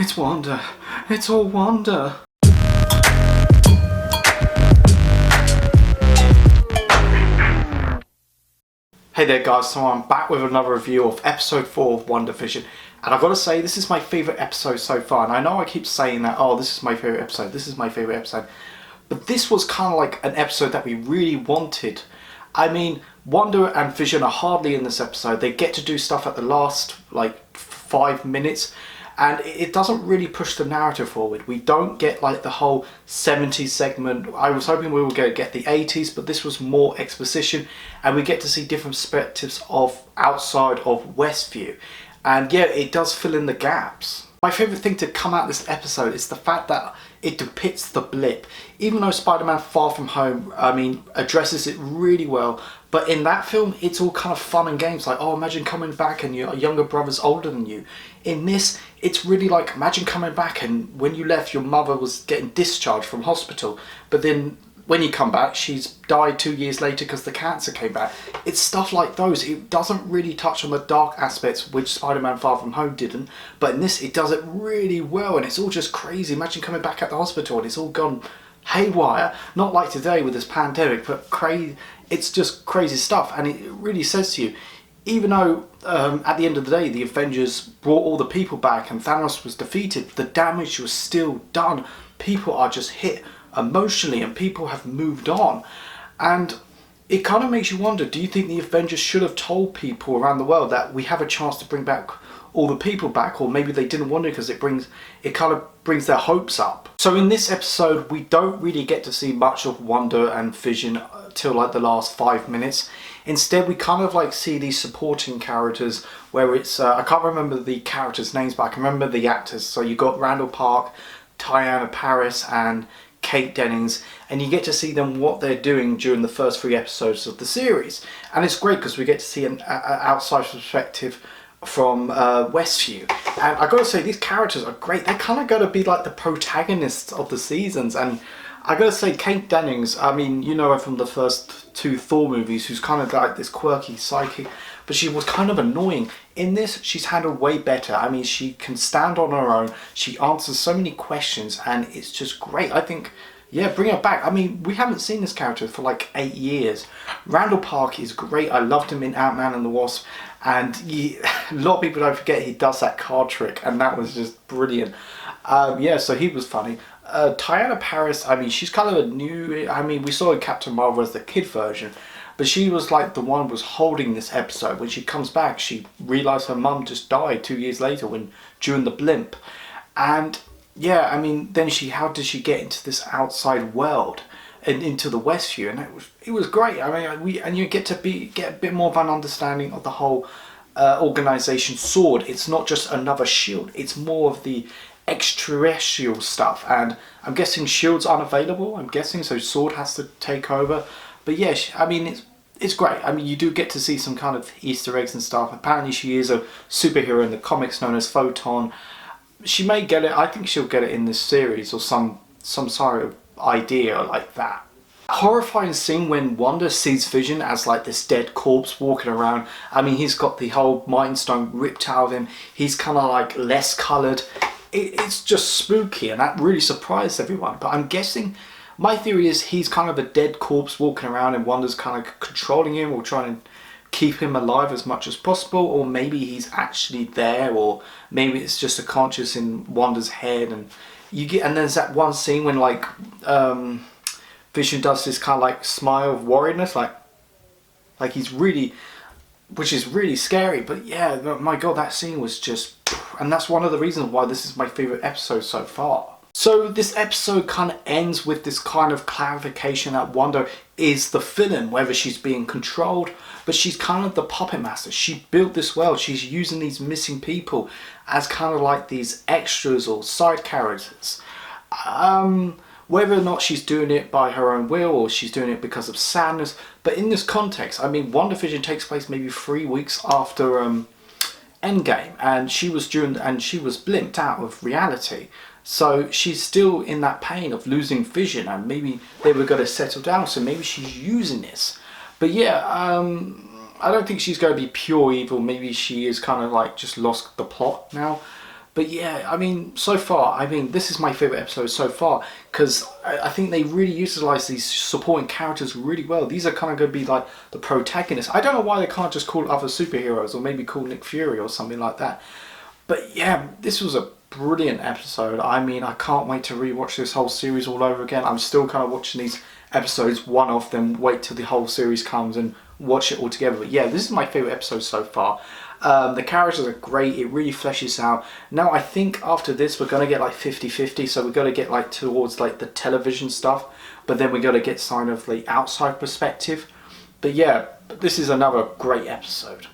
It's Wanda. It's all Wanda. Hey there guys, so I'm back with another review of episode 4 of WandaVision, and I've got to say this is my favourite episode so far. And I know I keep saying that, oh, this is my favourite episode, this is my favourite episode, but this was kind of like an episode that we really wanted. I mean, Wanda and Vision are hardly in this episode. They get to do stuff at the last like 5 minutes, and it doesn't really push the narrative forward. We don't get like the whole 70s segment. I was hoping we would get the 80s, but this was more exposition, and we get to see different perspectives of outside of Westview. And yeah, it does fill in the gaps. My favourite thing to come out of this episode is the fact that it depicts the blip. Even though Spider-Man Far From Home, I mean, addresses it really well, but in that film, it's all kind of fun and games. Like, oh, imagine coming back and your younger brother's older than you. In this, it's really like, imagine coming back and when you left, your mother was getting discharged from hospital, but then when you come back, she's died 2 years later because the cancer came back. It's stuff like those. It doesn't really touch on the dark aspects, which Spider-Man Far From Home didn't, but in this, it does it really well, and it's all just crazy. Imagine coming back at the hospital and it's all gone haywire. Not like today with this pandemic, but crazy. It's just crazy stuff, and it really says to you, even though at the end of the day, the Avengers brought all the people back and Thanos was defeated, the damage was still done. People are just hit emotionally and people have moved on, and it kind of makes you wonder, do you think the Avengers should have told people around the world that we have a chance to bring back all the people back, or maybe they didn't want to because it kind of brings their hopes up. So in this episode we don't really get to see much of Wanda and Vision till like the last 5 minutes. Instead we kind of like see these supporting characters where it's I can't remember the characters' names, but I can remember the actors. So you got Randall Park, Teyonah Parris and Kate Dennings, and you get to see them what they're doing during the first 3 episodes of the series. And it's great because we get to see an outside perspective from Westview, and I gotta say these characters are great. They're kind of gonna be like the protagonists of the seasons, and I gotta say Kate Dennings, I mean, you know her from the first 2 Thor movies, who's kind of like this quirky psychic, but she was kind of annoying. In this, she's handled way better. I mean, she can stand on her own, she answers so many questions, and it's just great. I think, yeah, bring her back. I mean, we haven't seen this character for like 8 years. Randall Park is great. I loved him in Ant-Man and the Wasp, and a lot of people don't forget he does that card trick, and that was just brilliant. Yeah, so he was funny. Teyonah Parris, I mean, she's kind of a new, I mean, we saw Captain Marvel as the kid version, but she was like the one was holding this episode. When she comes back, she realised her mum just died 2 years later during the blimp. And yeah, I mean, then how did she get into this outside world and into the Westview? And it was great. I mean, you get a bit more of an understanding of the whole organisation SWORD. It's not just another shield. It's more of the extraterrestrial stuff, and I'm guessing SHIELD's unavailable. I'm guessing so. SWORD has to take over. But yeah, I mean, it's great. I mean, you do get to see some kind of Easter eggs and stuff. Apparently, she is a superhero in the comics known as Photon. She may get it. I think she'll get it in this series or some sort of idea like that. Horrifying scene when Wanda sees Vision as like this dead corpse walking around. I mean, he's got the whole Mind Stone ripped out of him. He's kind of like less coloured. It's just spooky, and that really surprised everyone. But I'm guessing, my theory is he's kind of a dead corpse walking around and Wanda's kind of controlling him or trying to keep him alive as much as possible, or maybe he's actually there, or maybe it's just a conscious in Wanda's head. And there's that one scene when like Vision does this kind of like smile of worriedness, like he's really, which is really scary. But yeah, my god, that scene was just, and that's one of the reasons why this is my favourite episode so far. So this episode kind of ends with this kind of clarification that Wanda is the villain, whether she's being controlled, but she's kind of the puppet master. She built this world. She's using these missing people as kind of like these extras or side characters. Whether or not she's doing it by her own will or she's doing it because of sadness, but in this context, I mean, WandaVision takes place maybe 3 weeks after Endgame, and she was blimped out of reality. So she's still in that pain of losing Vision, and maybe they were going to settle down, so maybe she's using this. But yeah, I don't think she's going to be pure evil. Maybe she is kind of like just lost the plot now. But yeah, I mean, so far, I mean, this is my favourite episode so far because I think they really utilise these supporting characters really well. These are kind of going to be like the protagonists. I don't know why they can't just call other superheroes or maybe call Nick Fury or something like that. But yeah, this was a brilliant episode. I mean, I can't wait to rewatch this whole series all over again. I'm still kind of watching these episodes one off, then wait till the whole series comes and watch it all together. But yeah, this is my favourite episode so far. The characters are great, it really fleshes out. Now I think after this we're going to get like 50-50, so we're going to get like towards like the television stuff, but then we're going to get kind of the outside perspective. But yeah, this is another great episode.